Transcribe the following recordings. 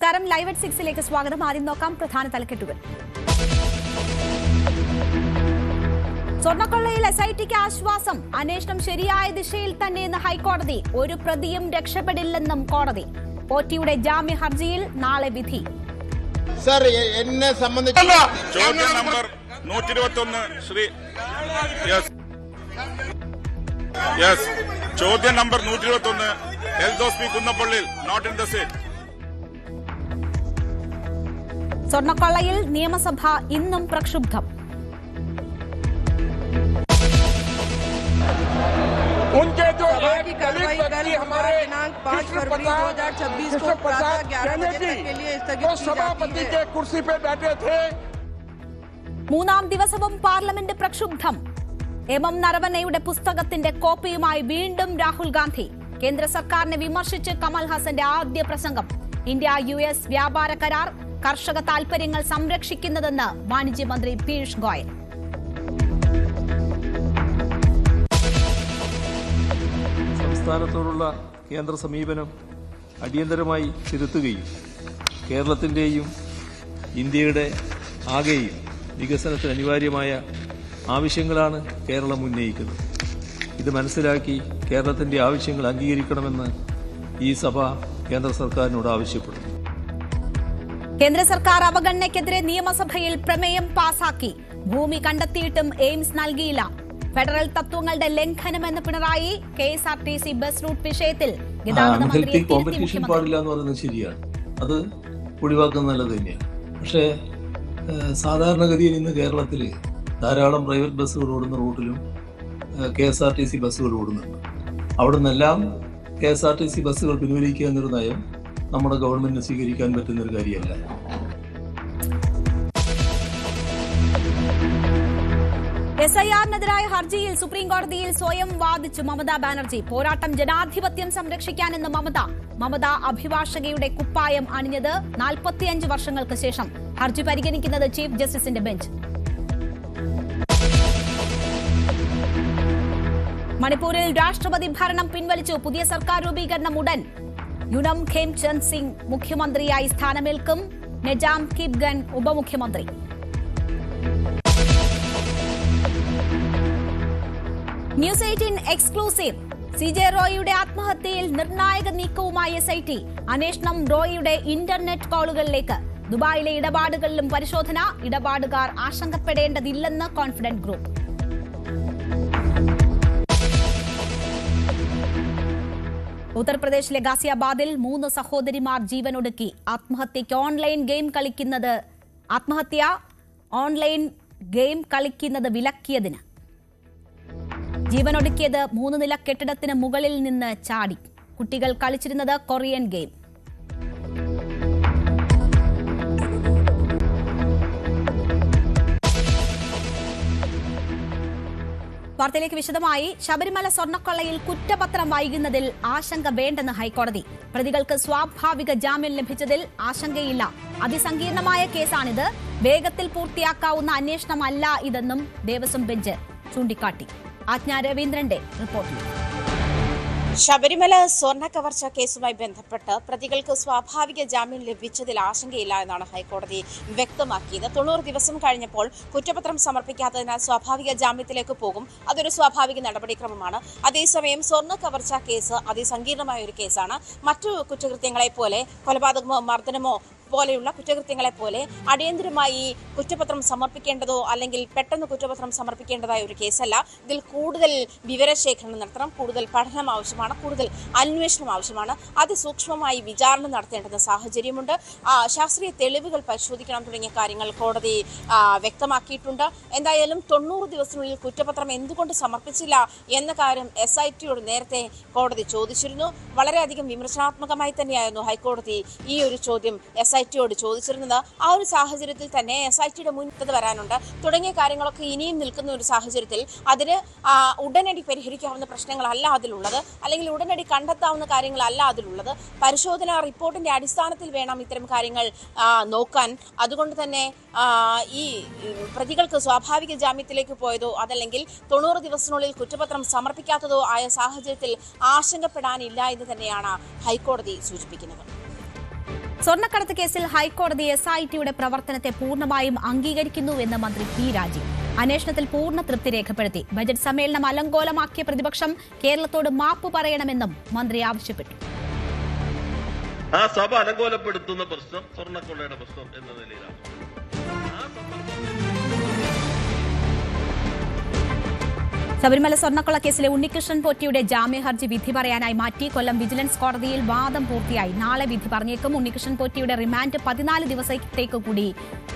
നമസ്കാരം. Live at 6ലേക്ക് സ്വാഗതം. ആദ്യം നോക്കാം പ്രധാന തലക്കെട്ടുകൾ. സ്വർണ്ണക്കൊള്ളയിൽ SITക്ക് ആശ്വാസം. അന്വേഷണം ശരിയായ ദിശയിൽ തന്നെയെന്ന് ഹൈക്കോടതി. ഒരു പ്രതിയും രക്ഷപ്പെടില്ലെന്നും കോടതി. പോറ്റിയുടെ ജാമ്യ ഹർജിയിൽ നാളെ വിധി. സർ, എന്നെ സംബന്ധിച്ച് ചോദ്യം നമ്പർ 121 ശ്രീ ചോദ്യം നമ്പർ 121 എൽദോസ് പി കുന്നപ്പള്ളിയിൽ നോട്ട് ഇൻ ദ സീറ്റ്. സ്വർണ്ണക്കൊള്ളയിൽ നിയമസഭ ഇന്നും പ്രക്ഷുബ്ധം. उनके जो की कार्रवाई कल दिनांक 5 फरवरी 2026 को प्रातः 11 बजे तक के लिए स्थगित की जाती है. कुर्सी पे बैठे थे. മൂന്നാം ദിവസവും പാർലമെന്റ് പ്രക്ഷുബ്ധം. എം നരവണയുടെ പുസ്തകത്തിന്റെ കോപ്പിയുമായി വീണ്ടും രാഹുൽ ഗാന്ധി. കേന്ദ്ര സർക്കാരിനെ വിമർശിച്ച് കമൽ ഹാസന്റെ ആദ്യ പ്രസംഗം. ഇന്ത്യ-US വ്യാപാര കരാർ കർഷക താൽപര്യങ്ങൾ സംരക്ഷിക്കുന്നതെന്ന് വാണിജ്യമന്ത്രി പീയൂഷ് ഗോയൽ. സംസ്ഥാനത്തോടുള്ള കേന്ദ്ര സമീപനം അടിയന്തരമായി തിരുത്തുകയും കേരളത്തിന്റെയും ഇന്ത്യയുടെ ആകെയും വികസനത്തിന് അനിവാര്യമായ ആവശ്യങ്ങളാണ് കേരളം ഉന്നയിക്കുന്നത്. ഇത് മനസ്സിലാക്കി കേരളത്തിന്റെ ആവശ്യങ്ങൾ അംഗീകരിക്കണമെന്ന് ഈ സഭ കേന്ദ്ര സർക്കാരിനോട് ആവശ്യപ്പെടുന്നു. കേന്ദ്ര സർക്കാർ അവഗണനയ്ക്കെതിരെ നിയമസഭയിൽ പ്രമേയം പാസാക്കി. ഭൂമി കണ്ടെത്തിയിട്ടും എയിംസ് നൽകിയില്ല. ഫെഡറൽ തത്വങ്ങളുടെ ലംഘനമെന്ന് പിണറായി. KSRTC ബസ് റൂട്ട് വിഷയത്തിൽ അൺഹെൽത്തി കോമ്പറ്റീഷൻ പാടില്ല എന്ന് പറയുന്നത് ശരിയാണ്. അത് ഒഴിവാക്കുന്നത് നല്ലത് തന്നെയാണ്. പക്ഷേ സാധാരണഗതിയിൽ ഇന്ന് കേരളത്തിൽ ധാരാളം പ്രൈവറ്റ് ബസ്സുകൾ ഓടുന്ന റൂട്ടിലും KSRTC ബസ്സുകൾ ഓടുന്നുണ്ട്. അവിടെ നിന്നെല്ലാം KSRTC ബസ്സുകൾ പിൻവലിക്കുക എന്നൊരു നയം നമ്മുടെ ഗവൺമെന്റിന് സ്വീകരിക്കാൻ പറ്റുന്ന ഒരു കാര്യമല്ല. SIR-നെതിരായ ഹർജിയിൽ സുപ്രീം കോടതിയിൽ സ്വയം വാദിച്ചു മമതാ ബാനർജി. പോരാട്ടം ജനാധിപത്യം സംരക്ഷിക്കാനെന്ന് മമത അഭിഭാഷകയുടെ കുപ്പായം അണിഞ്ഞത് 45 വർഷങ്ങൾക്ക് ശേഷം. ഹർജി പരിഗണിക്കുന്നത് ചീഫ് ജസ്റ്റിസിന്റെ ബെഞ്ച്. മണിപ്പൂരിൽ രാഷ്ട്രപതി ഭരണം പിൻവലിച്ചു. പുതിയ സർക്കാർ രൂപീകരണം ഉടൻ. യുനം ഖേംചന്ദ് സിംഗ് മുഖ്യമന്ത്രിയായി സ്ഥാനമേൽക്കും. നജാം കിപ്ഗൻ ഉപമുഖ്യമന്ത്രി. News 18 exclusive. CJ റോയിയുടെ ആത്മഹത്യയിൽ നിർണായക നീക്കവുമായി SIT. അന്വേഷണം റോയിയുടെ ഇന്റർനെറ്റ് കോളുകളിലേക്ക്. ദുബായിലെ ഇടപാടുകളിലും പരിശോധന. ഇടപാടുകാർ ആശങ്കപ്പെടേണ്ടതില്ലെന്ന് കോൺഫിഡന്റ് ഗ്രൂപ്പ്. ഉത്തർപ്രദേശിലെ ഗാസിയാബാദിൽ 3 സഹോദരിമാർ ജീവനൊടുക്കി. ആത്മഹത്യ ഓൺലൈൻ ഗെയിം കളിക്കുന്നത് വിലക്കിയതിന്. ജീവനൊടുക്കിയത് 3 നില കെട്ടിടത്തിന് മുകളിൽ നിന്ന് ചാടി. കുട്ടികൾ കളിച്ചിരുന്നത് കൊറിയൻ ഗെയിം. വാർത്തയിലേക്ക് വിശദമായി. ശബരിമല സ്വർണ്ണക്കൊള്ളയിൽ കുറ്റപത്രം വൈകുന്നതിൽ ആശങ്ക വേണ്ടെന്ന് ഹൈക്കോടതി. പ്രതികൾക്ക് സ്വാഭാവിക ജാമ്യം ലഭിച്ചതിൽ ആശങ്കയില്ല. അതിസങ്കീർണമായ കേസാണിത്. വേഗത്തിൽ പൂർത്തിയാക്കാവുന്ന അന്വേഷണമല്ല ഇതെന്നും ദേവസ്വം ബെഞ്ച് ചൂണ്ടിക്കാട്ടി. ആജ്ഞ രവീന്ദ്രന്റെ റിപ്പോർട്ടിൽ. ശബരിമല സ്വർണ്ണ കവർച്ച കേസുമായി ബന്ധപ്പെട്ട് പ്രതികൾക്ക് സ്വാഭാവിക ജാമ്യം ലഭിച്ചതിൽ ആശങ്കയില്ല എന്നാണ് ഹൈക്കോടതി വ്യക്തമാക്കിയത്. 90 ദിവസം കഴിഞ്ഞപ്പോൾ കുറ്റപത്രം സമർപ്പിക്കാത്തതിനാൽ സ്വാഭാവിക ജാമ്യത്തിലേക്ക് പോകും. അതൊരു സ്വാഭാവിക നടപടിക്രമമാണ്. അതേസമയം സ്വർണ്ണ കവർച്ച കേസ് അതിസങ്കീർണമായ ഒരു കേസാണ്. മറ്റു കുറ്റകൃത്യങ്ങളെ പോലെ കൊലപാതകമോ മർദ്ദനമോ പോലെയുള്ള കുറ്റകൃത്യങ്ങളെ പോലെ അടിയന്തരമായി കുറ്റപത്രം സമർപ്പിക്കേണ്ടതോ അല്ലെങ്കിൽ പെട്ടെന്ന് കുറ്റപത്രം സമർപ്പിക്കേണ്ടതായ ഒരു കേസല്ല. ഇതിൽ കൂടുതൽ വിവരശേഖരണം നടത്തണം, കൂടുതൽ പഠനം ആവശ്യമാണ്, കൂടുതൽ അന്വേഷണം ആവശ്യമാണ്. അതിസൂക്ഷ്മമായി വിചാരണ നടത്തേണ്ടുന്ന സാഹചര്യമുണ്ട്. ശാസ്ത്രീയ തെളിവുകൾ പരിശോധിക്കണം തുടങ്ങിയ കാര്യങ്ങൾ കോടതി വ്യക്തമാക്കിയിട്ടുണ്ട്. എന്തായാലും 90 ദിവസത്തിനുള്ളിൽ കുറ്റപത്രം എന്തുകൊണ്ട് സമർപ്പിച്ചില്ല എന്ന കാര്യം SITയോട് നേരത്തെ കോടതി ചോദിച്ചിരുന്നു. വളരെയധികം വിമർശനാത്മകമായി തന്നെയായിരുന്നു ഹൈക്കോടതി ഈ ഒരു ചോദ്യം SITയോട് ചോദിച്ചിരുന്നത്. ആ ഒരു സാഹചര്യത്തിൽ തന്നെ SITയുടെ മുൻപത് വരാനുണ്ട് തുടങ്ങിയ കാര്യങ്ങളൊക്കെ ഇനിയും നിൽക്കുന്ന ഒരു സാഹചര്യത്തിൽ അതിന് ഉടനടി പരിഹരിക്കാവുന്ന പ്രശ്നങ്ങളല്ല അതിലുള്ളത്, അല്ലെങ്കിൽ ഉടനടി കണ്ടെത്താവുന്ന കാര്യങ്ങളല്ല അതിലുള്ളത്. പരിശോധനാ റിപ്പോർട്ടിന്റെ അടിസ്ഥാനത്തിൽ വേണം ഇത്തരം കാര്യങ്ങൾ നോക്കാൻ. അതുകൊണ്ട് തന്നെ ഈ പ്രതികൾക്ക് സ്വാഭാവിക ജാമ്യത്തിലേക്ക് പോയതോ അതല്ലെങ്കിൽ 90 ദിവസത്തിനുള്ളിൽ കുറ്റപത്രം സമർപ്പിക്കാത്തതോ ആയ സാഹചര്യത്തിൽ ആശങ്കപ്പെടാനില്ല എന്ന് തന്നെയാണ് ഹൈക്കോടതി സൂചിപ്പിക്കുന്നത്. സ്വർണ്ണക്കടത്ത് കേസിൽ ഹൈക്കോടതി SITയുടെ പ്രവർത്തനത്തെ പൂർണ്ണമായും അംഗീകരിക്കുന്നുവെന്ന് മന്ത്രി പി രാജീവ്. അന്വേഷണത്തിൽ പൂർണ്ണ തൃപ്തി രേഖപ്പെടുത്തി. ബജറ്റ് സമ്മേളനം അലങ്കോലമാക്കിയ പ്രതിപക്ഷം കേരളത്തോട് മാപ്പ് പറയണമെന്നും മന്ത്രി ആവശ്യപ്പെട്ടു. ആ സഭ അലങ്കോലപ്പെടുത്തുന്ന പ്രശ്നം സ്വർണ്ണക്കൊള്ളയുടെ പ്രശ്നം എന്ന നിലയിലാണ്. ശബരിമല സ്വർണ്ണക്കൊള്ള കേസിലെ ഉണ്ണികൃഷ്ണൻ പോറ്റിയുടെ ജാമ്യ ഹർജി വിധി പറയാനായി മാറ്റി. കൊല്ലം വിജിലൻസ് കോടതിയിൽ വാദം പൂർത്തിയായി. നാളെ വിധി പറഞ്ഞേക്കും. ഉണ്ണികൃഷ്ണൻ പോറ്റിയുടെ റിമാൻഡ് 14 ദിവസത്തേക്ക് കൂടി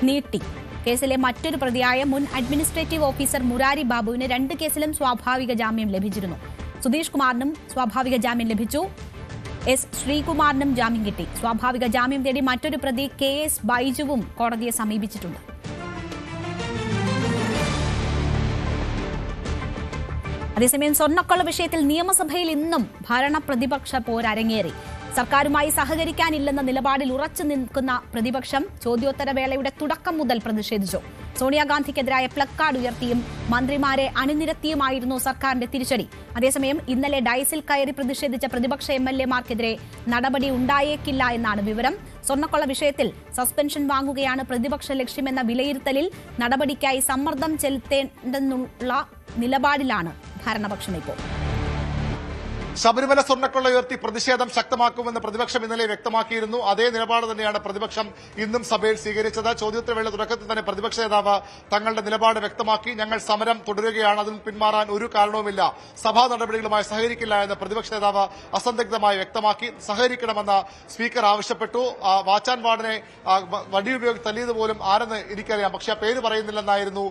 നീട്ടി. കേസിലെ മറ്റൊരു പ്രതിയായ മുൻ അഡ്മിനിസ്ട്രേറ്റീവ് ഓഫീസർ മുരാരി ബാബുവിന് 2 കേസിലും സ്വാഭാവിക ജാമ്യം ലഭിച്ചിരുന്നു. സുധീഷ് കുമാറിനും സ്വാഭാവിക ജാമ്യം ലഭിച്ചു. S. ശ്രീകുമാറിനും ജാമ്യം കിട്ടി. സ്വാഭാവിക ജാമ്യം തേടി മറ്റൊരു പ്രതി KS ബൈജുവും കോടതിയെ സമീപിച്ചിട്ടുണ്ട്. അതേസമയം സ്വർണ്ണക്കൊള്ള വിഷയത്തിൽ നിയമസഭയിൽ ഇന്നും ഭരണ പ്രതിപക്ഷ പോരരങ്ങേറി. സർക്കാരുമായി സഹകരിക്കാനില്ലെന്ന നിലപാടിൽ ഉറച്ചു നിൽക്കുന്ന പ്രതിപക്ഷം ചോദ്യോത്തരവേളയുടെ തുടക്കം മുതൽ പ്രതിഷേധിച്ചു. സോണിയാഗാന്ധിക്കെതിരായ പ്ലക്കാർഡ് ഉയർത്തിയും മന്ത്രിമാരെ അണിനിരത്തിയുമായിരുന്നു സർക്കാരിന്റെ തിരിച്ചടി. അതേസമയം ഇന്നലെ ഡയസിൽ കയറി പ്രതിഷേധിച്ച പ്രതിപക്ഷ MLA-മാർക്കെതിരെ നടപടി ഉണ്ടായേക്കില്ല എന്നാണ് വിവരം. സ്വർണ്ണക്കൊള്ള വിഷയത്തിൽ സസ്പെൻഷൻ വാങ്ങുകയാണ് പ്രതിപക്ഷ ലക്ഷ്യമെന്ന വിലയിരുത്തലിൽ നടപടിക്കായി സമ്മർദ്ദം ചെലുത്തേണ്ടെന്നുള്ള നിലപാടിലാണ് ഭരണപക്ഷം ഇപ്പോൾ. ശബരിമല സ്വർണ്ണക്കൊള്ള ഉയർത്തി പ്രതിഷേധം ശക്തമാക്കുമെന്ന് പ്രതിപക്ഷം ഇന്നലെ വ്യക്തമാക്കിയിരുന്നു. അതേ നിലപാട് തന്നെയാണ് പ്രതിപക്ഷം ഇന്നും സഭയിൽ സ്വീകരിച്ചത്. ചോദ്യോത്തരവേള തുടക്കത്തിൽ തന്നെ പ്രതിപക്ഷ നേതാവ് തങ്ങളുടെ നിലപാട് വ്യക്തമാക്കി. ഞങ്ങൾ സമരം തുടരുകയാണ്, അതിൽ പിന്മാറാൻ ഒരു കാരണവുമില്ല, സഭാ നടപടികളുമായി സഹകരിക്കില്ല എന്ന് പ്രതിപക്ഷ നേതാവ് അസന്ദിഗ്ധമായി വ്യക്തമാക്കി. സഹകരിക്കണമെന്ന് സ്പീക്കർ ആവശ്യപ്പെട്ടു. വാച്ചാൻ വാർഡിനെ വടിയുപയോഗിച്ച് തല്ലിയത് പോലും ആരെന്ന് എനിക്കറിയാം, പക്ഷേ ആ പേര് പറയുന്നില്ലെന്നായിരുന്നു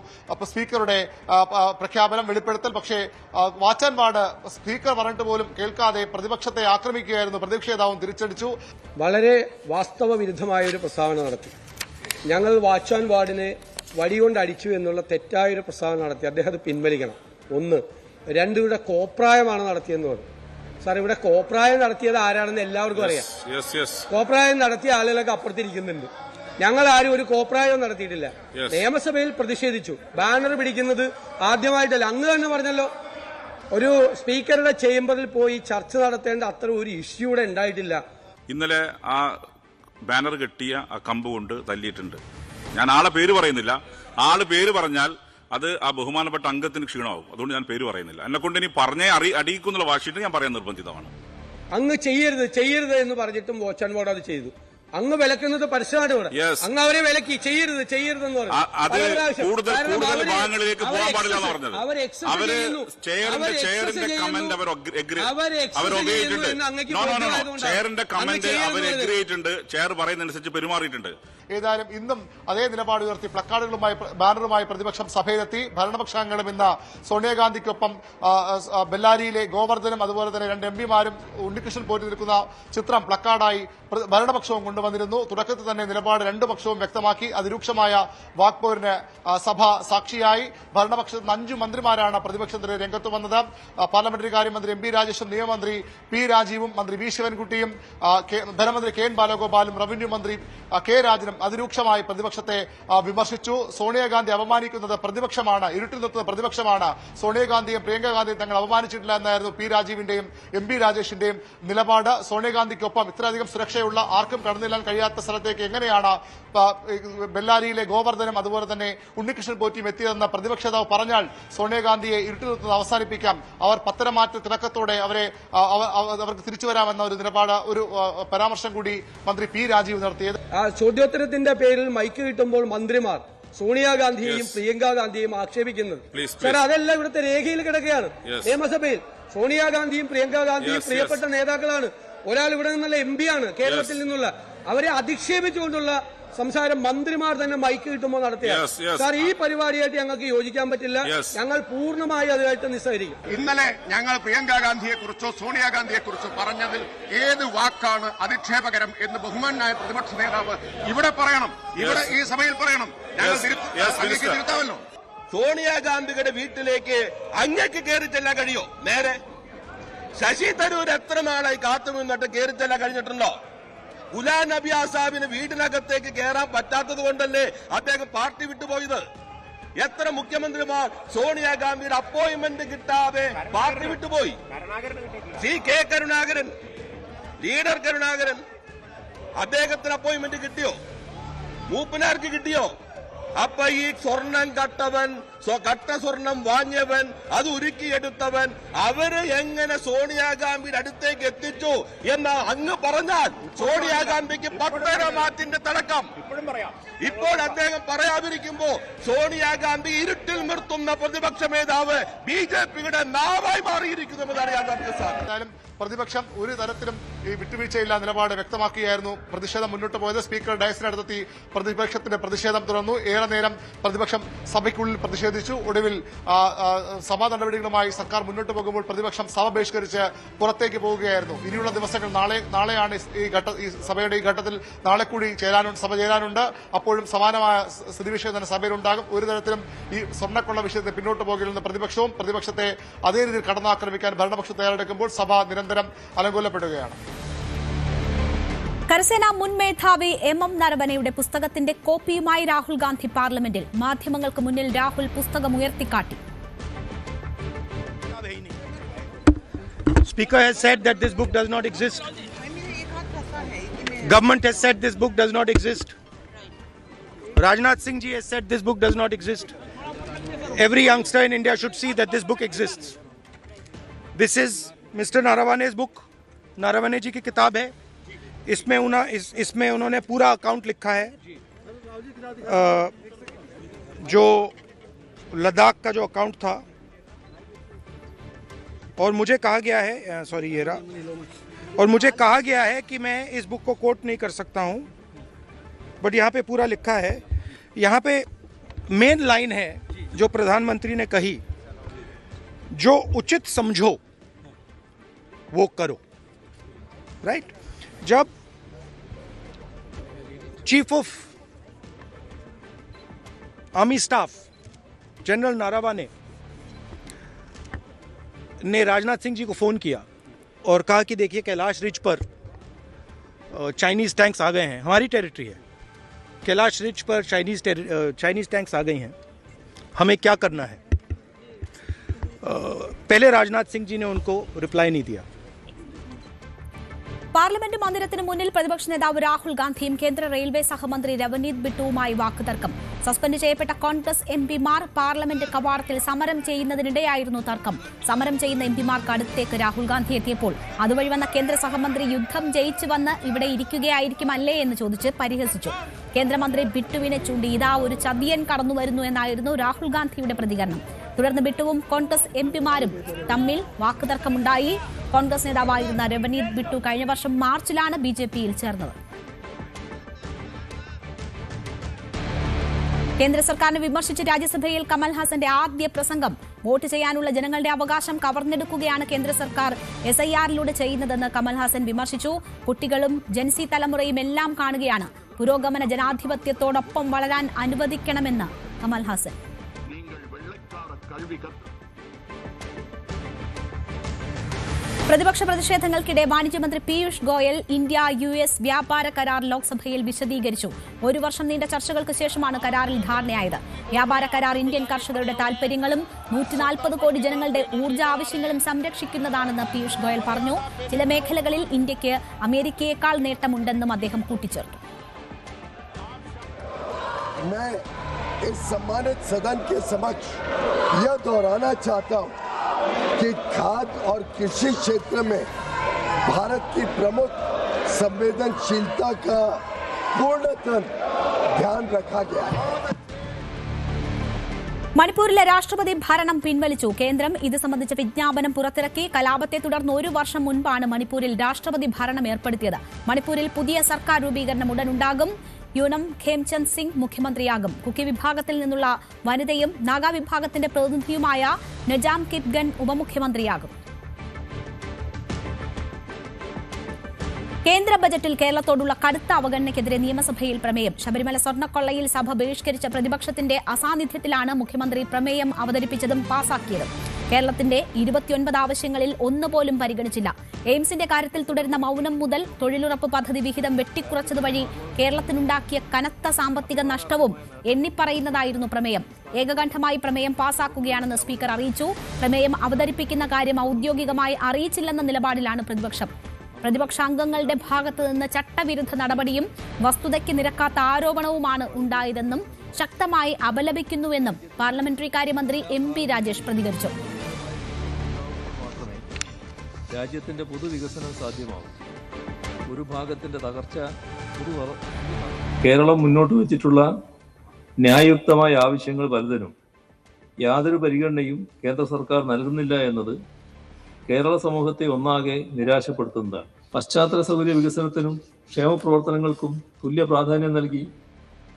സ്പീക്കറുടെ പ്രഖ്യാപനം, വെളിപ്പെടുത്തൽ. പക്ഷേ വാച്ചാൻ വാർഡ് സ്പീക്കർ പറഞ്ഞിട്ട് പോലും കേൾക്കാതെ പ്രതിപക്ഷത്തെ ആക്രമിക്കുകയായിരുന്നു. പ്രതിപക്ഷ നേതാവും തിരിച്ചടിച്ചു. വളരെ വാസ്തവ വിരുദ്ധമായ ഒരു പ്രസ്താവന നടത്തി. ഞങ്ങൾ വാച്ചാൻ വാർഡിനെ വടികൊണ്ട് അടിച്ചു എന്നുള്ള തെറ്റായൊരു പ്രസ്താവന നടത്തി. അദ്ദേഹം അത് പിൻവലിക്കണം. 1. 2 ഇവിടെ കോപ്രായമാണ് നടത്തിയെന്ന് പറഞ്ഞു. സാർ, ഇവിടെ കോപ്രായം നടത്തിയത് ആരാണെന്ന് എല്ലാവർക്കും അറിയാം. കോപ്രായം നടത്തിയ ആളുകളൊക്കെ അപ്പുറത്തിരിക്കുന്നുണ്ട്. ഞങ്ങൾ ആരും ഒരു കോപ്രായവും നടത്തിയിട്ടില്ല. നിയമസഭയിൽ പ്രതിഷേധിച്ചു. ബാനർ പിടിക്കുന്നത് ആദ്യമായിട്ടല്ല. അങ്ങ് തന്നെ പറഞ്ഞല്ലോ, ഒരു സ്പീക്കറുടെ ചേംബറിൽ പോയി ചർച്ച നടത്തേണ്ട അത്ര ഒരു ഇഷ്യൂ ഇവിടെ ഉണ്ടായിട്ടില്ല. ഇന്നലെ ആ ബാനർ കെട്ടിയ ആ കമ്പ് കൊണ്ട് തല്ലിയിട്ടുണ്ട്. ഞാൻ ആളെ പേര് പറയുന്നില്ല. ആള് പേര് പറഞ്ഞാൽ അത് ആ ബഹുമാനപ്പെട്ട അംഗത്തിന് ക്ഷീണമാവും. അതുകൊണ്ട് ഞാൻ പേര് പറയുന്നില്ല. എന്നെ കൊണ്ട് ഇനി പറഞ്ഞേ അടിയിക്കുന്നുള്ള വാശിയിട്ട് ഞാൻ പറയാൻ നിർബന്ധിതമാണ്. അങ്ങ് ചെയ്യരുത് എന്ന് പറഞ്ഞിട്ടും വാച്ചാൻ വാർഡ് അത് ചെയ്തു. അങ്ങ് വിലക്കുന്നത് പരസ്യമായിട്ട് ഇവിടെ. അങ്ങ് അവരെ വിലക്കി ചെയ്യരുതെന്ന് പറഞ്ഞു. ചെയർ പറയുന്നതനുസരിച്ച് പെരുമാറിയിട്ടുണ്ട്. ഏതായാലും ഇന്നും അതേ നിലപാട് ഉയർത്തി പ്ലക്കാർഡുകളുമായി ബാനറുമായി പ്രതിപക്ഷം സഭയിലെത്തി. ഭരണപക്ഷാംഗങ്ങളും ഇന്ന് സോണിയാഗാന്ധിക്കൊപ്പം ബെല്ലാരിയിലെ ഗോവർദ്ധനും അതുപോലെ തന്നെ 2 MPമാരും ഉണ്ണികൃഷ്ണൻ പോറ്റി നിൽക്കുന്ന ചിത്രം പ്ലക്കാർഡായി ഭരണപക്ഷവും കൊണ്ടുവന്നിരുന്നു. തുടക്കത്തിൽ തന്നെ നിലപാട് 2 പക്ഷവും വ്യക്തമാക്കി. അതിരൂക്ഷമായ വാക്പോരിന് സഭ സാക്ഷിയായി. ഭരണപക്ഷത്ത് 5 മന്ത്രിമാരാണ് പ്രതിപക്ഷത്തിന് രംഗത്ത് വന്നത്. പാർലമെന്ററി കാര്യമന്ത്രി MP രാജേഷും നിയമമന്ത്രി P രാജീവും മന്ത്രി V ശിവൻകുട്ടിയും ധനമന്ത്രി KN ബാലഗോപാലും റവന്യൂ മന്ത്രി K രാജനും അതിരൂക്ഷമായി പ്രതിപക്ഷത്തെ വിമർശിച്ചു. സോണിയാഗാന്ധി അപമാനിക്കുന്നത് പ്രതിപക്ഷമാണ്, ഇരുട്ടിൽ നിർത്തുന്ന പ്രതിപക്ഷമാണ്. സോണിയാഗാന്ധിയും പ്രിയങ്ക ഗാന്ധിയും തങ്ങൾ അപമാനിച്ചിട്ടില്ല എന്നായിരുന്നു P രാജീവിന്റെയും MP രാജേഷിന്റെയും നിലപാട്. സോണിയാഗാന്ധിക്കൊപ്പം ഇത്രയധികം സുരക്ഷയുള്ള ആർക്കും കടന്നില്ലാൻ കഴിയാത്ത സ്ഥലത്തേക്ക് എങ്ങനെയാണ് ബെല്ലാരിയിലെ ഗോവർദ്ധനും അതുപോലെ തന്നെ ഉണ്ണികൃഷ്ണൻ പോറ്റിയും എത്തിയതെന്ന് പ്രതിപക്ഷ നേതാവ് പറഞ്ഞാൽ സോണിയാഗാന്ധിയെ ഇരുട്ടിൽ നിർത്തുന്നത് അവസാനിപ്പിക്കാം, അവർ പത്തനമാറ്റ തിളക്കത്തോടെ അവർക്ക് തിരിച്ചു വരാമെന്ന ഒരു നിലപാട്, ഒരു പരാമർശം കൂടി മന്ത്രി P രാജീവ് നടത്തിയത്. ചോദ്യോത്തരത്തിന്റെ പേരിൽ മൈക്ക് കിട്ടുമ്പോൾ മന്ത്രിമാർ സോണിയാഗാന്ധിയെയും പ്രിയങ്ക ഗാന്ധിയെയും ആക്ഷേപിക്കുന്നത് സാർ, അതെല്ലാം ഇവിടുത്തെ രേഖയിൽ കിടക്കുകയാണ്. നിയമസഭയിൽ സോണിയാഗാന്ധിയും പ്രിയങ്ക ഗാന്ധിയും പ്രിയപ്പെട്ട നേതാക്കളാണ്. ഒരാൾ ഇവിടെ നിന്നുള്ള MP ആണ്, കേരളത്തിൽ നിന്നുള്ള. അവരെ അധിക്ഷേപിച്ചുകൊണ്ടുള്ള സംസാരം മന്ത്രിമാർ തന്നെ മൈക്ക് കിട്ടുമ്പോൾ നടത്തിയാണ്. സാർ, ഈ പരിപാടിയായിട്ട് ഞങ്ങൾക്ക് യോജിക്കാൻ പറ്റില്ല. ഞങ്ങൾ പൂർണ്ണമായി അതുമായിട്ട് നിസ്സഹകരിക്കും. ഇന്നലെ ഞങ്ങൾ പ്രിയങ്ക ഗാന്ധിയെ കുറിച്ചോ സോണിയാഗാന്ധിയെ കുറിച്ചോ പറഞ്ഞതിൽ ഏത് വാക്കാണ് അധിക്ഷേപകരം എന്ന് ബഹുമാനായ പ്രതിപക്ഷ നേതാവ് ഇവിടെ പറയണം, ഇവിടെ ഈ സഭയിൽ പറയണം. ഞങ്ങൾ തിരുത്താമല്ലോ. സോണിയാഗാന്ധിയുടെ വീട്ടിലേക്ക് അങ്ങേക്ക് കയറി ചെല്ലാൻ കഴിയോ? നേരെ ശശി തരൂർ എത്ര നാളായി കാത്തുനിന്നിട്ട് കയറി ചെല്ലാൻ കഴിഞ്ഞിട്ടുണ്ടോ? ഗുലാം നബി ആസാബിന് വീടിനകത്തേക്ക് കയറാൻ പറ്റാത്തത് കൊണ്ടല്ലേ അദ്ദേഹം പാർട്ടി വിട്ടുപോയത്? എത്ര മുഖ്യമന്ത്രിമാർ സോണിയാഗാന്ധിയുടെ അപ്പോയിന്റ്മെന്റ് കിട്ടാതെ പാർട്ടി വിട്ടുപോയി? C. K. Karunakaran, leader Karunakaran, അദ്ദേഹത്തിന് അപ്പോയിന്റ്മെന്റ് കിട്ടിയോ? മൂപ്പനാർക്ക് കിട്ടിയോ? അപ്പൊ ഈ സ്വർണം കട്ടവൻ, കട്ട സ്വർണം വാങ്ങിയവൻ, അത് ഉരുക്കിയെടുത്തവൻ, അവര് എങ്ങനെ സോണിയാഗാന്ധിയുടെ അടുത്തേക്ക് എത്തിച്ചു എന്ന് അങ്ങ് പറഞ്ഞാൽ സോണിയാഗാന്ധിക്ക് 10 മാറ്റിന്റെ തിളക്കം. ഇപ്പോൾ അദ്ദേഹം പറയാതിരിക്കുമ്പോ സോണിയാഗാന്ധി ഇരുട്ടിൽ നിർത്തുന്ന പ്രതിപക്ഷ നേതാവ് BJPയുടെ നാവായി മാറിയിരിക്കുന്നുവെന്നാണ് ഞാൻ പറഞ്ഞത്. പ്രതിപക്ഷം ഒരു തരത്തിലും ഈ വിട്ടുവീഴ്ചയില്ല നിലപാട് വ്യക്തമാക്കുകയായിരുന്നു. പ്രതിഷേധം മുന്നോട്ട് പോയത് സ്പീക്കർ ഡയസിനടുത്തെത്തി പ്രതിപക്ഷത്തിന്റെ പ്രതിഷേധം തുടർന്നു. ഏറെ നേരം പ്രതിപക്ഷം സഭയ്ക്കുള്ളിൽ പ്രതിഷേധിച്ചു. ഒടുവിൽ സഭാ നടപടികളുമായി സർക്കാർ മുന്നോട്ട് പോകുമ്പോൾ പ്രതിപക്ഷം സഭ ബഹിഷ്കരിച്ച് പുറത്തേക്ക് പോവുകയായിരുന്നു. ഇനിയുള്ള ദിവസങ്ങൾ നാളെയാണ് ഈ സഭയുടെ ഈ ഘട്ടത്തിൽ നാളെ കൂടി സഭ ചേരാനുണ്ട്. അപ്പോഴും സമാനമായ സ്ഥിതിവിഷയം തന്നെ സഭയിലുണ്ടാകും. ഒരു തരത്തിലും ഈ സ്വർണ്ണക്കൊള്ള വിഷയത്തെ പിന്നോട്ട് പോകില്ലെന്ന് പ്രതിപക്ഷവും പ്രതിപക്ഷത്തെ അതേ രീതിയിൽ കടന്നാക്രമിക്കാൻ ഭരണപക്ഷം തയ്യാറെടുക്കുമ്പോൾ സഭ നിരന്തരം അലങ്കോലപ്പെടുകയാണ്. കരസേനാ മുൻ മേധാവി MM നരവനെയുടെ പുസ്തകത്തിന്റെ കോപ്പിയുമായി രാഹുൽ ഗാന്ധി പാർലമെന്റിൽ. മാധ്യമങ്ങൾക്ക് മുന്നിൽ രാഹുൽ പുസ്തകം ഉയർത്തിക്കാട്ടി. Speaker has said that this book does not exist. Government has said this book does not exist. Rajnath Singh ji has said this book does not exist. Every youngster in India should see that this book exists. This is Mr. Narawane's book. Naravane जी की किताब है. इसमें उन्होंने पूरा account लिखा है. जो लद्दाख का जो अकाउंट था, और मुझे कहा गया है और मुझे कहा गया है कि मैं इस बुक को कोट नहीं कर सकता हूं, बट यहाँ पे पूरा लिखा है. यहाँ पे मेन लाइन है जो प्रधानमंत्री ने कही, जो उचित समझो वो करो. राइट? जब chief of army staff general Naravane ने राजनाथ सिंह जी को फोन किया और कहा कि देखिए कैलाश रिज पर चाइनीज टैंक्स आ गए हैं, हमारी टेरिटरी है, कैलाश रिज पर चाइनीज टैंक्स आ गई हैं, हमें क्या करना है. पहले राजनाथ सिंह जी ने उनको रिप्लाई नहीं दिया. പാർലമെന്റ് മന്ദിരത്തിന് മുന്നിൽ പ്രതിപക്ഷ നേതാവ് രാഹുൽ ഗാന്ധിയും കേന്ദ്ര റെയിൽവേ സഹമന്ത്രി രവനീത് ബിട്ടുവുമായി വാക്കുതർക്കം. സസ്പെൻഡ് ചെയ്യപ്പെട്ട കോൺഗ്രസ് MPമാർ പാർലമെന്റ് കവാടത്തിൽ സമരം ചെയ്യുന്നതിനിടെയായിരുന്നു തർക്കം. സമരം ചെയ്യുന്ന MPമാർക്ക് അടുത്തേക്ക് രാഹുൽ ഗാന്ധി എത്തിയപ്പോൾ അതുവഴി വന്ന കേന്ദ്ര സഹമന്ത്രി യുദ്ധം ജയിച്ചു വന്ന് ഇവിടെ ഇരിക്കുകയായിരിക്കുമല്ലേ എന്ന് ചോദിച്ച് പരിഹസിച്ചു. കേന്ദ്രമന്ത്രി ബിട്ടുവിനെ ചൂണ്ടി ഇതാ ഒരു ചതിയൻ കടന്നുവരുന്നു എന്നായിരുന്നു രാഹുൽ ഗാന്ധിയുടെ പ്രതികരണം. തുടർന്ന് ബിട്ടുവും കോൺഗ്രസ് MPമാരും തമ്മിൽ വാക്കുതർക്കമുണ്ടായി. കോൺഗ്രസ് നേതാവായിരുന്ന രവനീത് ബിട്ടു കഴിഞ്ഞ വർഷം മാർച്ചിലാണ് BJPയിൽ ചേർന്നത്. കേന്ദ്ര സർക്കാരിനെ വിമർശിച്ച് രാജ്യസഭയിൽ കമൽഹാസന്റെ ആദ്യ പ്രസംഗം. വോട്ട് ചെയ്യാനുള്ള ജനങ്ങളുടെ അവകാശം കവർന്നെടുക്കുകയാണ് കേന്ദ്ര സർക്കാർ SIRലൂടെ ചെയ്യുന്നതെന്ന് കമൽഹാസൻ വിമർശിച്ചു. കുട്ടികളും ജൻസി തലമുറയും എല്ലാം കാണുകയാണ്. പുരോഗമന ജനാധിപത്യത്തോടൊപ്പം വളരാൻ അനുവദിക്കണമെന്ന് കമൽഹാസൻ. പ്രതിപക്ഷ പ്രതിഷേധങ്ങൾക്കിടെ വാണിജ്യമന്ത്രി പീയൂഷ് ഗോയൽ ഇന്ത്യ-US വ്യാപാര കരാർ ലോക്സഭയിൽ വിശദീകരിച്ചു. 1 വർഷം നീണ്ട ചർച്ചകൾക്ക് ശേഷമാണ് കരാറിൽ ധാരണയായത്. വ്യാപാര കരാർ ഇന്ത്യൻ കർഷകരുടെ താൽപര്യങ്ങളും 140 കോടി ജനങ്ങളുടെ ഊർജ്ജ ആവശ്യങ്ങളും സംരക്ഷിക്കുന്നതാണെന്ന് പീയൂഷ് ഗോയൽ പറഞ്ഞു. ചില മേഖലകളിൽ ഇന്ത്യക്ക് അമേരിക്കയേക്കാൾ നേട്ടമുണ്ടെന്നും അദ്ദേഹം കൂട്ടിച്ചേർത്തു. इस सम्मानित सदन के समक्ष यह दोहराना चाहता हूं कि खाद्य और कृषि क्षेत्र में भारत की प्रमुख संवेदनशीलता का पूर्णतः ध्यान रखा गया है. മണിപ്പൂരിലെ രാഷ്ട്രപതി ഭരണം പിൻവലിച്ചു. കേന്ദ്രം ഇത് സംബന്ധിച്ച വിജ്ഞാപനം പുറത്തിറക്കി. കലാപത്തെ തുടർന്ന് 1 വർഷം മുൻപാണ് മണിപ്പൂരിൽ രാഷ്ട്രപതി ഭരണം ഏർപ്പെടുത്തിയത്. മണിപ്പൂരിൽ പുതിയ സർക്കാർ രൂപീകരണം ഉടനുണ്ടാകും. യൂനം ഖേംചന്ദ് സിംഗ് മുഖ്യമന്ത്രിയാകും. കുക്കി വിഭാഗത്തിൽ നിന്നുള്ള വനിതയും നാഗാ വിഭാഗത്തിന്റെ പ്രതിനിധിയുമായ നജാം കിപ്ഗൻ ഉപമുഖ്യമന്ത്രിയാകും. കേന്ദ്ര ബജറ്റിൽ കേരളത്തോടുള്ള കടുത്ത അവഗണനയ്ക്കെതിരെ നിയമസഭയിൽ പ്രമേയം. ശബരിമല സ്വർണ്ണക്കൊള്ളയിൽ സഭ ബഹിഷ്കരിച്ച പ്രതിപക്ഷത്തിന്റെ അസാന്നിധ്യത്തിലാണ് മുഖ്യമന്ത്രി പ്രമേയം അവതരിപ്പിച്ചതും പാസാക്കിയതും. കേരളത്തിന്റെ 29 ആവശ്യങ്ങളിൽ ഒന്നുപോലും പരിഗണിച്ചില്ല. എയിംസിന്റെ കാര്യത്തിൽ തുടരുന്ന മൌനം മുതൽ തൊഴിലുറപ്പ് പദ്ധതി വിഹിതം വെട്ടിക്കുറച്ചതുവഴി കേരളത്തിനുണ്ടാക്കിയ കനത്ത സാമ്പത്തിക നഷ്ടവും എണ്ണിപ്പറയുന്നതായിരുന്നു പ്രമേയം. ഏകകണ്ഠമായി പ്രമേയം പാസാക്കുകയാണെന്ന് സ്പീക്കർ അറിയിച്ചു. പ്രമേയം അവതരിപ്പിക്കുന്ന കാര്യം ഔദ്യോഗികമായി അറിയിച്ചില്ലെന്ന നിലപാടിലാണ് പ്രതിപക്ഷം. പ്രതിപക്ഷാംഗങ്ങളുടെ ഭാഗത്തു നിന്ന് ചട്ടവിരുദ്ധ നടപടിയും വസ്തുതയ്ക്ക് നിരക്കാത്ത ആരോപണവുമാണ് ഉണ്ടായതെന്നും ശക്തമായി അപലപിക്കുന്നുവെന്നും പാർലമെന്ററി കാര്യമന്ത്രി MP രാജേഷ് പ്രതികരിച്ചു. രാജ്യത്തിന്റെ പൊതുവികസനം സാധ്യമാവും. ഒരു ഭാഗത്തിന്റെ തകർച്ച കേരളം മുന്നോട്ട് വെച്ചിട്ടുള്ള ന്യായയുക്തമായ ആവശ്യങ്ങൾ പലതിനും യാതൊരു പരിഗണനയും കേന്ദ്ര സർക്കാർ നൽകുന്നില്ല എന്നത് കേരള സമൂഹത്തെ ഒന്നാകെ നിരാശപ്പെടുത്തുന്നതാണ്. പശ്ചാത്തല സൗകര്യ വികസനത്തിനും ക്ഷേമപ്രവർത്തനങ്ങൾക്കും തുല്യ പ്രാധാന്യം നൽകി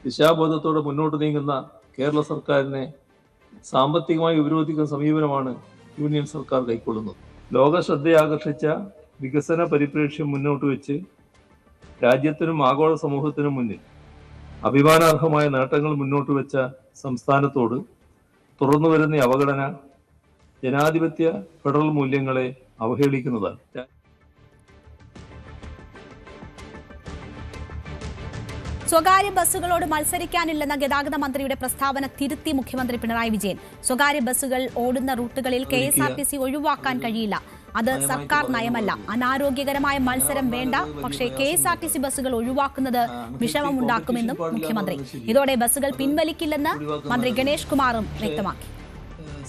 ദിശാബോധത്തോടെ മുന്നോട്ട് നീങ്ങുന്ന കേരള സർക്കാരിനെ സാമ്പത്തികമായി ഉപരോധിക്കുന്ന സമീപനമാണ് യൂണിയൻ സർക്കാർ കൈക്കൊള്ളുന്നത്. ലോക ശ്രദ്ധയാകർഷിച്ച വികസന പരിപ്രേക്ഷ്യം മുന്നോട്ട് വെച്ച് രാജ്യത്തിനും ആഗോള സമൂഹത്തിനും മുന്നിൽ അഭിമാനാർഹമായ നേട്ടങ്ങൾ മുന്നോട്ട് വെച്ച സംസ്ഥാനത്തോട് തുറന്നു വരുന്ന അവഗണന ജനാധിപത്യ ഫെഡറൽ മൂല്യങ്ങളെ അവഹേളിക്കുന്നതാണ്. സ്വകാര്യ ബസ്സുകളോട് മത്സരിക്കാനില്ലെന്ന ഗതാഗത മന്ത്രിയുടെ പ്രസ്താവന തിരുത്തി മുഖ്യമന്ത്രി പിണറായി വിജയൻ. സ്വകാര്യ ബസ്സുകൾ ഓടുന്ന റൂട്ടുകളിൽ KSRTC ഒഴിവാക്കാൻ കഴിയില്ല. അത് സർക്കാർ നയമല്ല. അനാരോഗ്യകരമായ മത്സരം വേണ്ട. പക്ഷേ KSRTC ബസ്സുകൾ ഒഴിവാക്കുന്നത് വിഷമമുണ്ടാക്കുമെന്നും മുഖ്യമന്ത്രി. ഇതോടെ ബസ്സുകൾ പിൻവലിക്കില്ലെന്ന് മന്ത്രി ഗണേഷ് കുമാറും വ്യക്തമാക്കി.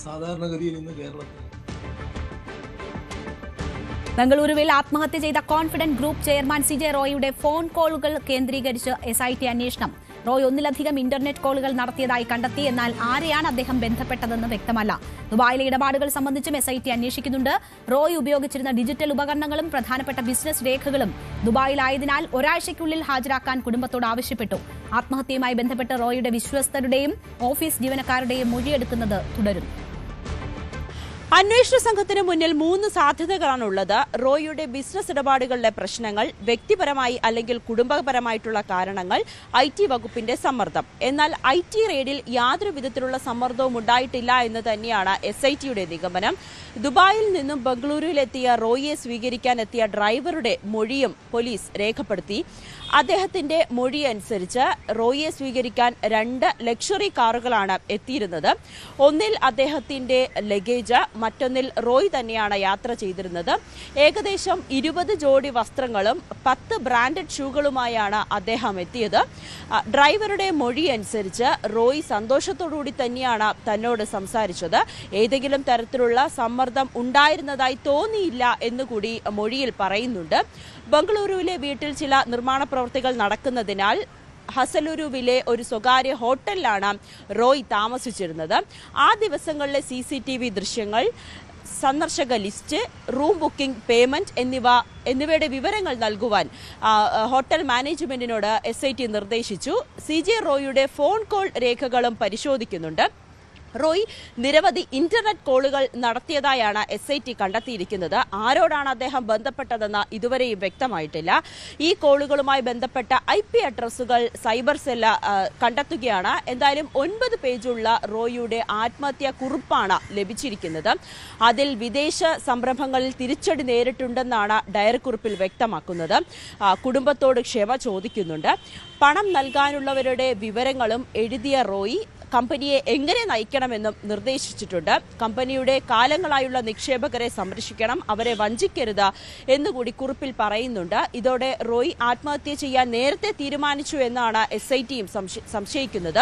സാധാരണഗതിയിൽ ഇന്ന് കേരളത്തിൽ ബംഗളൂരുവിൽ ആത്മഹത്യ ചെയ്ത കോൺഫിഡന്റ് ഗ്രൂപ്പ് ചെയർമാൻ CJ റോയിയുടെ ഫോൺ കോളുകൾ കേന്ദ്രീകരിച്ച് SIT അന്വേഷണം. റോയ് ഒന്നിലധികം ഇന്റർനെറ്റ് കോളുകൾ നടത്തിയതായി കണ്ടെത്തി. എന്നാൽ ആരെയാണ് അദ്ദേഹം ബന്ധപ്പെട്ടതെന്ന് വ്യക്തമല്ല. ദുബായിലെ ഇടപാടുകൾ സംബന്ധിച്ചും SIT അന്വേഷിക്കുന്നുണ്ട്. റോയ് ഉപയോഗിച്ചിരുന്ന ഡിജിറ്റൽ ഉപകരണങ്ങളും പ്രധാനപ്പെട്ട ബിസിനസ് രേഖകളും ദുബായിലായതിനാൽ ഒരാഴ്ചയ്ക്കുള്ളിൽ ഹാജരാക്കാൻ കുടുംബത്തോട് ആവശ്യപ്പെട്ടു. ആത്മഹത്യയുമായി ബന്ധപ്പെട്ട് റോയിയുടെ വിശ്വസ്തരുടെയും ഓഫീസ് ജീവനക്കാരുടെയും മൊഴിയെടുക്കുന്നത് തുടരുന്നു. അന്വേഷണ സംഘത്തിന് മുന്നിൽ 3 സാധ്യതകളാണുള്ളത്. റോയിയുടെ ബിസിനസ് ഇടപാടുകളിലെ പ്രശ്നങ്ങൾ, വ്യക്തിപരമായി അല്ലെങ്കിൽ കുടുംബപരമായിട്ടുള്ള കാരണങ്ങൾ, IT വകുപ്പിന്റെ സമ്മർദ്ദം. എന്നാൽ IT റെയ്ഡിൽ യാതൊരു വിധത്തിലുള്ള സമ്മർദ്ദവും ഉണ്ടായിട്ടില്ല എന്ന് തന്നെയാണ് SITയുടെ നിഗമനം. ദുബായിൽ നിന്നും ബംഗളൂരുവിലെത്തിയ റോയിയെ സ്വീകരിക്കാൻ എത്തിയ ഡ്രൈവറുടെ മൊഴിയും പോലീസ് രേഖപ്പെടുത്തി. അദ്ദേഹത്തിന്റെ മൊഴി അനുസരിച്ച് റോയിയെ സ്വീകരിക്കാൻ 2 ലക്ഷറി കാറുകളാണ് എത്തിയിരുന്നത്. ഒന്നിൽ അദ്ദേഹത്തിന്റെ ലഗേജ്, മറ്റൊന്നിൽ റോയ് തന്നെയാണ് യാത്ര ചെയ്തിരുന്നത്. ഏകദേശം 20 ജോഡി വസ്ത്രങ്ങളും 10 ബ്രാൻഡഡ് ഷൂകളുമായാണ് അദ്ദേഹം എത്തിയത്. ഡ്രൈവറുടെ മൊഴി അനുസരിച്ച് റോയ് സന്തോഷത്തോടുകൂടി തന്നെയാണ് തന്നോട് സംസാരിച്ചത്. ഏതെങ്കിലും തരത്തിലുള്ള സമ്മർദ്ദം ഉണ്ടായിരുന്നതായി തോന്നിയില്ല എന്നുകൂടി മൊഴിയിൽ പറയുന്നുണ്ട്. ബംഗളൂരുവിലെ വീട്ടിൽ ചില നിർമ്മാണ പ്രവൃത്തികൾ നടക്കുന്നതിനാൽ ഹസലുരുവിലെ ഒരു സ്വകാര്യ ഹോട്ടലിലാണ് റോയ് താമസിച്ചിരുന്നത്. ആ ദിവസങ്ങളിലെ CCTV ദൃശ്യങ്ങൾ, സന്ദർശക ലിസ്റ്റ്, റൂം ബുക്കിംഗ്, പേയ്മെന്റ് എന്നിവയുടെ വിവരങ്ങൾ നൽകുവാൻ ഹോട്ടൽ മാനേജ്മെന്റിനോട് SIT നിർദ്ദേശിച്ചു. CJ റോയിയുടെ ഫോൺ കോൾ രേഖകളും പരിശോധിക്കുന്നുണ്ട്. റോയ് നിരവധി ഇന്റർനെറ്റ് കോളുകൾ നടത്തിയതായാണ് SIT കണ്ടെത്തിയിരിക്കുന്നത്. ആരോടാണ് അദ്ദേഹം ബന്ധപ്പെട്ടതെന്ന് ഇതുവരെയും വ്യക്തമായിട്ടില്ല. ഈ കോളുകളുമായി ബന്ധപ്പെട്ട IP അഡ്രസ്സുകൾ സൈബർ സെൽ കണ്ടെത്തുകയാണ്. എന്തായാലും 9 പേജുള്ള റോയിയുടെ ആത്മഹത്യാ കുറിപ്പാണ് ലഭിച്ചിരിക്കുന്നത്. അതിൽ വിദേശ സംരംഭങ്ങളിൽ തിരിച്ചടി നേരിട്ടുണ്ടെന്നാണ് ഡയറി കുറിപ്പിൽ വ്യക്തമാക്കുന്നത്. കുടുംബത്തോട് ക്ഷമ ചോദിക്കുന്നുണ്ട്. പണം നൽകാനുള്ളവരുടെ വിവരങ്ങളും എഴുതിയ റോയി കമ്പനിയെ എങ്ങനെ നയിക്കണമെന്നും നിർദ്ദേശിച്ചിട്ടുണ്ട്. കമ്പനിയുടെ കാലങ്ങളായുള്ള നിക്ഷേപകരെ സംരക്ഷിക്കണം, അവരെ വഞ്ചിക്കരുത് എന്നുകൂടി കുറിപ്പിൽ പറയുന്നുണ്ട്. ഇതോടെ റോയ് ആത്മഹത്യ ചെയ്യാൻ നേരത്തെ തീരുമാനിച്ചു എന്നാണ് SITയും സംശയിക്കുന്നത്.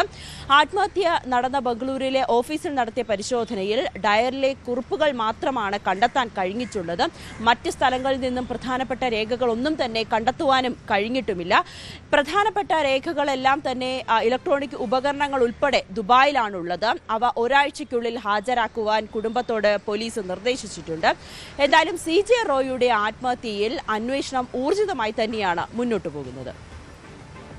ആത്മഹത്യ നടന്ന ബംഗളൂരുവിലെ ഓഫീസിൽ നടത്തിയ പരിശോധനയിൽ ഡയറിലെ കുറിപ്പുകൾ മാത്രമാണ് കണ്ടെത്താൻ കഴിഞ്ഞിട്ടുള്ളത്. മറ്റ് സ്ഥലങ്ങളിൽ നിന്നും പ്രധാനപ്പെട്ട രേഖകളൊന്നും തന്നെ കണ്ടെത്തുവാനും കഴിഞ്ഞിട്ടുമില്ല. പ്രധാനപ്പെട്ട രേഖകളെല്ലാം തന്നെ ഇലക്ട്രോണിക് ഉപകരണങ്ങൾ ഉൾപ്പെടെ ദുബായിലാണുള്ളത്. അവ ഒരാഴ്ചയ്ക്കുള്ളിൽ ഹാജരാക്കുവാൻ കുടുംബത്തോട് പോലീസ് നിർദ്ദേശിച്ചിട്ടുണ്ട്. എന്തായാലും CJ റോയിയുടെ ആത്മഹത്യയിൽ അന്വേഷണം ഊർജിതമായി തന്നെയാണ് മുന്നോട്ടു പോകുന്നത്.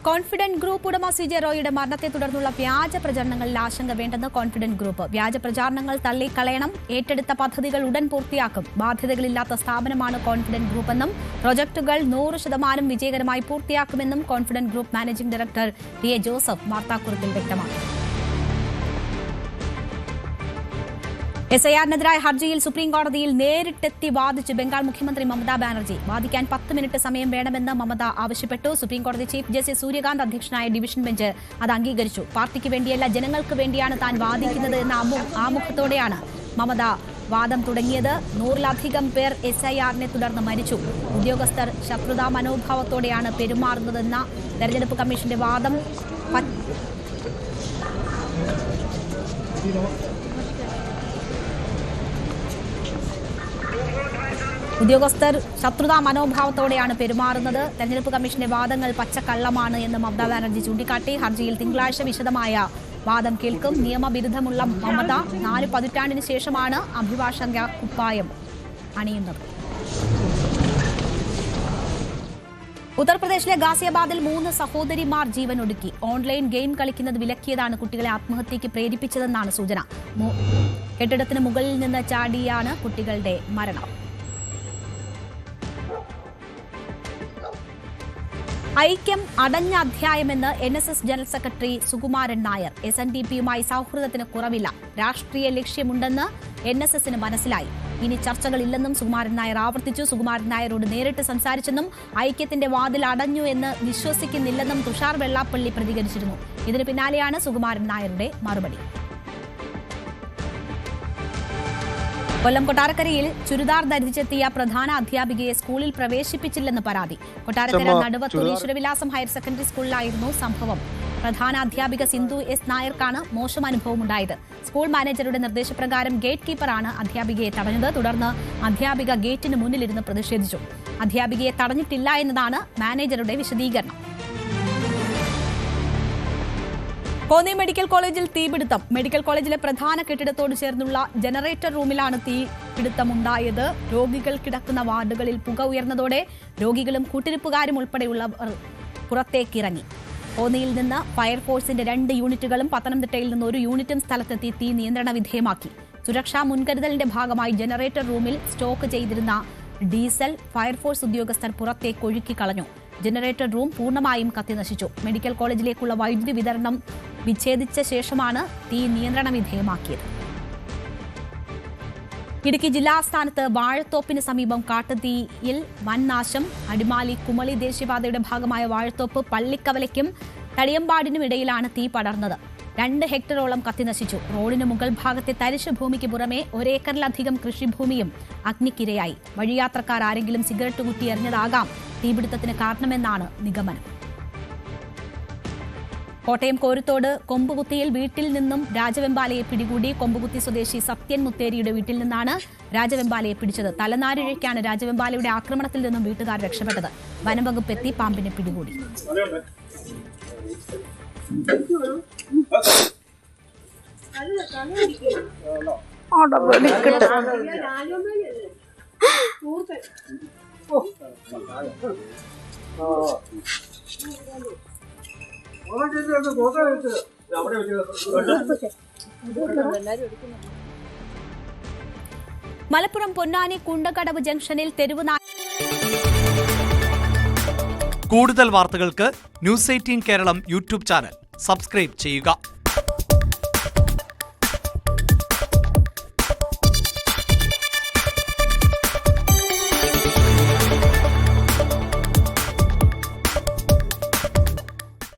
കോൺഫിഡന്റ് ഗ്രൂപ്പ് ഉടമ CJ റോയിയുടെ മരണത്തെ തുടർന്നുള്ള വ്യാജ പ്രചരണങ്ങളിൽ ആശങ്ക വേണ്ടെന്ന് കോൺഫിഡന്റ് ഗ്രൂപ്പ്. വ്യാജ പ്രചാരണങ്ങൾ തള്ളിക്കളയണം, ഏറ്റെടുത്ത പദ്ധതികൾ ഉടൻ പൂർത്തിയാക്കും. ബാധ്യതകളില്ലാത്ത സ്ഥാപനമാണ് കോൺഫിഡന്റ് ഗ്രൂപ്പ് എന്നും പ്രൊജക്ടുകൾ 100% വിജയകരമായി പൂർത്തിയാക്കുമെന്നും confident group managing director PA Joseph വാർത്താക്കുറിപ്പിൽ വ്യക്തമാക്കി. SIR-നെതിരായ ഹർജിയിൽ സുപ്രീംകോടതിയിൽ നേരിട്ടെത്തി വാദിച്ച് ബംഗാൾ മുഖ്യമന്ത്രി മമതാ ബാനർജി. വാദിക്കാൻ 10 മിനിറ്റ് സമയം വേണമെന്ന് മമത ആവശ്യപ്പെട്ടു. സുപ്രീംകോടതി ചീഫ് ജസ്റ്റിസ് സൂര്യകാന്ത് അധ്യക്ഷനായ ഡിവിഷൻ ബെഞ്ച് അത് അംഗീകരിച്ചു. പാർട്ടിക്ക് വേണ്ടിയല്ല, ജനങ്ങൾക്ക് വേണ്ടിയാണ് താൻ വാദിക്കുന്നത് എന്ന ആമുഖത്തോടെയാണ് മമത വാദം തുടങ്ങിയത്. 100-ലധികം പേർ SIR-നെ തുടർന്ന് മരിച്ചു. ഉദ്യോഗസ്ഥർ ശത്രുതാ മനോഭാവത്തോടെയാണ് പെരുമാറുന്നതെന്ന തെരഞ്ഞെടുപ്പ് കമ്മീഷന്റെ വാദം. ഉദ്യോഗസ്ഥർ ശത്രുതാ മനോഭാവത്തോടെയാണ് പെരുമാറുന്നത്. തെരഞ്ഞെടുപ്പ് കമ്മീഷന്റെ വാദങ്ങൾ പച്ചക്കള്ളമാണ് എന്ന് മമതാ ബാനർജി ചൂണ്ടിക്കാട്ടി. ഹർജിയിൽ തിങ്കളാഴ്ച വിശദമായ വാദം കേൾക്കും. നിയമവിരുദ്ധമുള്ള മമത 4 പതിറ്റാണ്ടിന് ശേഷമാണ് അഭിഭാഷക കുപ്പായം അണിയുന്നത്. ഉത്തർപ്രദേശിലെ ഗാസിയാബാദിൽ 3 സഹോദരിമാർ ജീവനൊടുക്കി. ഓൺലൈൻ ഗെയിം കളിക്കുന്നത് വിലക്കിയതാണ് കുട്ടികളെ ആത്മഹത്യയ്ക്ക് പ്രേരിപ്പിച്ചതെന്നാണ് സൂചന. കെട്ടിടത്തിന് മുകളിൽ നിന്ന് ചാടിയാണ് കുട്ടികളുടെ മരണം. ഐക്യം അടഞ്ഞ അധ്യായമെന്ന് NSS general secretary Sukumaran Nair. SNDP-യുമായി സൗഹൃദത്തിന് കുറവില്ല. രാഷ്ട്രീയ ലക്ഷ്യമുണ്ടെന്ന് NSS-ന് മനസ്സിലായി. ഇനി ചർച്ചകളില്ലെന്നും സുകുമാരൻ നായർ ആവർത്തിച്ചു. സുകുമാരൻ നായരോട് നേരിട്ട് സംസാരിച്ചെന്നും ഐക്യത്തിന്റെ വാതിൽ അടഞ്ഞു എന്ന് വിശ്വസിക്കുന്നില്ലെന്നും തുഷാർ വെള്ളാപ്പള്ളി പ്രതികരിച്ചിരുന്നു. ഇതിന് പിന്നാലെയാണ് സുകുമാരൻ നായരുടെ മറുപടി. കൊല്ലം കൊട്ടാരക്കരയിൽ ചുരിദാർ ധരിച്ചെത്തിയ പ്രധാന അധ്യാപികയെ സ്കൂളിൽ പ്രവേശിപ്പിച്ചില്ലെന്ന് പരാതി. കൊട്ടാരക്കര നടുവത്തൂർ ഈശ്വരവിലാസം ഹയർ സെക്കൻഡറി സ്കൂളിലായിരുന്നു സംഭവം. പ്രധാന അധ്യാപിക സിന്ധു S. നായർക്കാണ് മോശം അനുഭവമുണ്ടായത്. സ്കൂൾ മാനേജറുടെ നിർദ്ദേശപ്രകാരം ഗേറ്റ് കീപ്പറാണ് അധ്യാപികയെ തടഞ്ഞത്. തുടർന്ന് അധ്യാപിക ഗേറ്റിന് മുന്നിലിരുന്ന് പ്രതിഷേധിച്ചു. അധ്യാപികയെ തടഞ്ഞിട്ടില്ല എന്നതാണ് മാനേജറുടെ വിശദീകരണം. കോന്നി മെഡിക്കൽ കോളേജിൽ തീപിടുത്തം. മെഡിക്കൽ കോളേജിലെ പ്രധാന കെട്ടിടത്തോട് ചേർന്നുള്ള ജനറേറ്റർ റൂമിലാണ് തീപിടുത്തമുണ്ടായത്. രോഗികൾ കിടക്കുന്ന വാർഡുകളിൽ പുക ഉയർന്നതോടെ രോഗികളും കൂട്ടിരിപ്പുകാരും ഉൾപ്പെടെയുള്ളവർ പുറത്തേക്കിറങ്ങി. കോന്നിയിൽ നിന്ന് ഫയർഫോഴ്സിന്റെ 2 യൂണിറ്റുകളും പത്തനംതിട്ടയിൽ നിന്ന് 1 യൂണിറ്റും സ്ഥലത്തെത്തി തീ നിയന്ത്രണ വിധേയമാക്കി. സുരക്ഷാ മുൻകരുതലിന്റെ ഭാഗമായി ജനറേറ്റർ റൂമിൽ സ്റ്റോക്ക് ചെയ്തിരുന്ന ഡീസൽ ഫയർഫോഴ്സ് ഉദ്യോഗസ്ഥർ പുറത്തേക്ക് ഒഴുക്കിക്കളഞ്ഞു. ജനറേറ്റർ റൂം പൂർണ്ണമായും കത്തിനശിച്ചു. മെഡിക്കൽ കോളേജിലേക്കുള്ള വൈദ്യുതി വിതരണം വിച്ഛേദിച്ച ശേഷമാണ് തീ നിയന്ത്രണ വിധേയമാക്കിയത്. ഇടുക്കി ജില്ലാസ്ഥാനത്ത് വാഴത്തോപ്പിന് സമീപം കാട്ടുതീയിൽ വൻ നാശം. അടിമാലി കുമളി ദേശീയപാതയുടെ ഭാഗമായ വാഴത്തോപ്പ് പള്ളിക്കവലയ്ക്കും തടിയമ്പാടിനും ഇടയിലാണ് തീ പടർന്നത്. 2 ഹെക്ടറോളം കത്തിനശിച്ചു. റോഡിന് മുകൾ ഭാഗത്തെ തരിശു ഭൂമിക്ക് പുറമെ 1 ഏക്കറിലധികം കൃഷിഭൂമിയും അഗ്നിക്കിരയായി. വഴിയാത്രക്കാർ ആരെങ്കിലും സിഗരറ്റ് കുറ്റി എറിഞ്ഞതാകാം തീപിടുത്തത്തിന് കാരണമെന്നാണ് നിഗമനം. കോട്ടയം കോരുത്തോട് കൊമ്പുകുത്തിയിൽ വീട്ടിൽ നിന്നും രാജവെമ്പാലയെ പിടികൂടി. കൊമ്പുകുത്തി സ്വദേശി സത്യൻ മുത്തേരിയുടെ വീട്ടിൽ നിന്നാണ് രാജവെമ്പാലയെ പിടിച്ചത്. തലനാരിഴയ്ക്കാണ് രാജവെമ്പാലയുടെ ആക്രമണത്തിൽ നിന്നും വീട്ടുകാർ രക്ഷപ്പെട്ടത്. വനംവകുപ്പ് എത്തി പാമ്പിനെ പിടികൂടി. മലപ്പുറം പൊന്നാനി കുണ്ടകടവ് ജംഗ്ഷനിൽ തെരുവ്. കൂടുതൽ വാർത്തകൾക്ക് news 18 Keralam YouTube channel subscribe ചെയ്യുക.